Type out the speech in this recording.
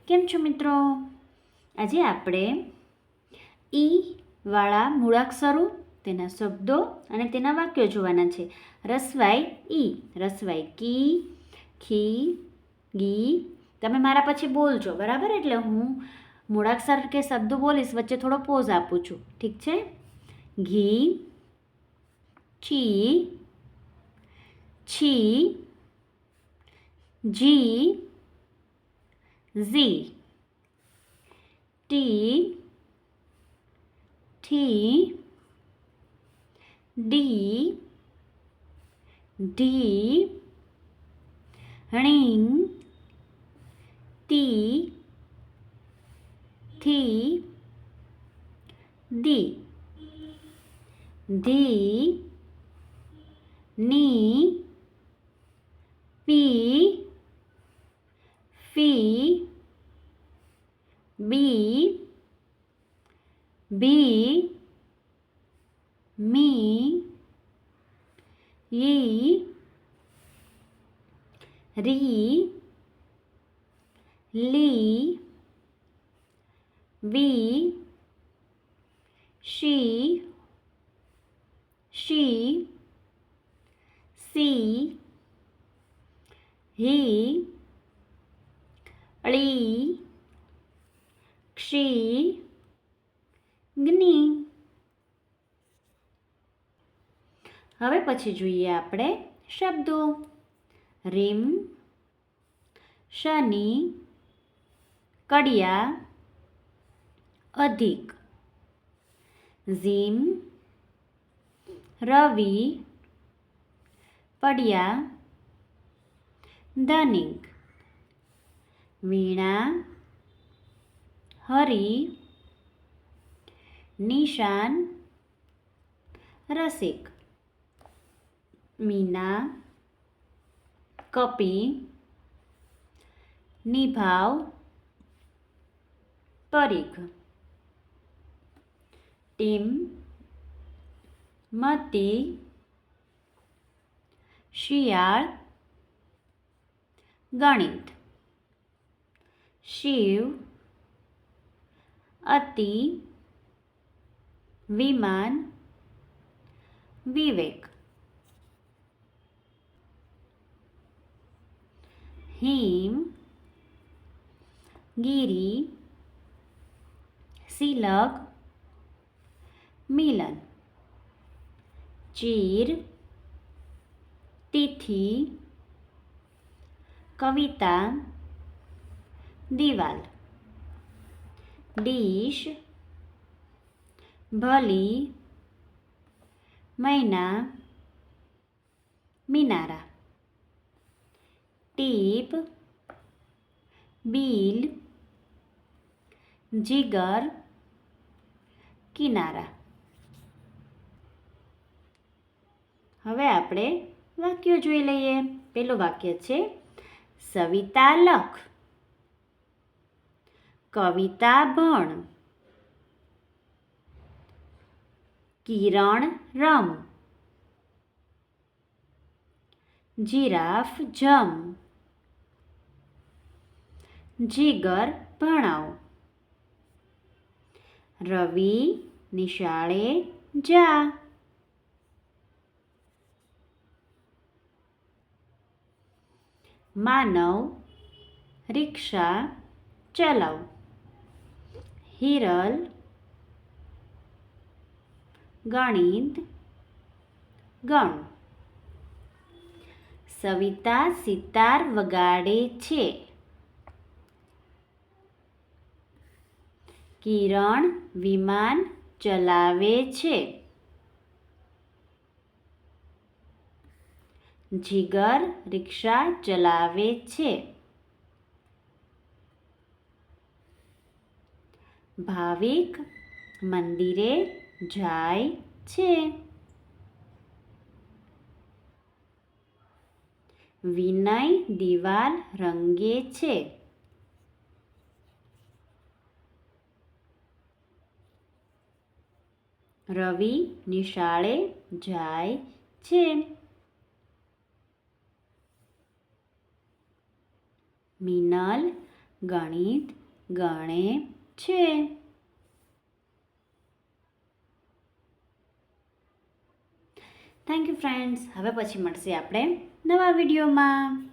કેમ છો મિત્રો? આજે આપણે ઈ વાળા મૂળાક્ષરો, તેના શબ્દો અને તેના વાક્યો જોવાના છે. રસવાઈ ઈ, રસવાઈ કી, ખી, ગી. તમે મારા પછી બોલજો, બરાબર? એટલે હું મૂળાક્ષર કે શબ્દો બોલીશ, વચ્ચે થોડો પોઝ આપું છું, ઠીક છે? ઘી, છી, છી, જી, ઝી, ટી, ઠી, ડી, ઢી, ણીંગ, તી, થી, દી, ધી, ની, પી, ફી, બી, ભી, મી, યી, રી, લી, વી, શી, શી, સી, હી, ળી, ક્ષી, જ્ઞી. હવે પછી જોઈએ આપણે શબ્દો. રીમ, શનિ, કડિયા, અધિક. ઝીમ, રવિ, પડ્યા, ધનિક. વીણા, હરી, નિશાન, રસિક. મીના, કપી, નિભાવ, પરીખ. ટીમ, મતી, શિયાળ, ગણિત. શિવ, અતિ, વિમાન, વિવેક. હિમ, ગિરી, શિલક, મિલન. ચીર, તિથિ, કવિતા, દિવાલ. ડીશ, ભલી, મૈના, મિનારા. ટીપ, બીલ, જીગર, કિનારા. હવે આપણે વાક્યો જોઈ લઈએ. પેલું વાક્ય છે સવિતા લખ, કવિતા ભણ, કિરણ રમ, જીરાફ જમ, જીગર ભણાવ, રવિ નિશાળે જા. માનવ રિક્ષા ચલાવ, હિરલ ગણિત ગણ. સવિતા સિતાર વગાડે છે, કિરણ વિમાન ચલાવે છે, જીગર રિક્ષા ચલાવે છે, ભાવિક મંદિરે જાય છે, વિનય દિવાલ રંગે છે, રવિ નિશાળે જાય છે, મિનલ ગણિત ગણે છે. Thank you friends. હવે પછી મળશે આપણે નવા વિડીયોમાં.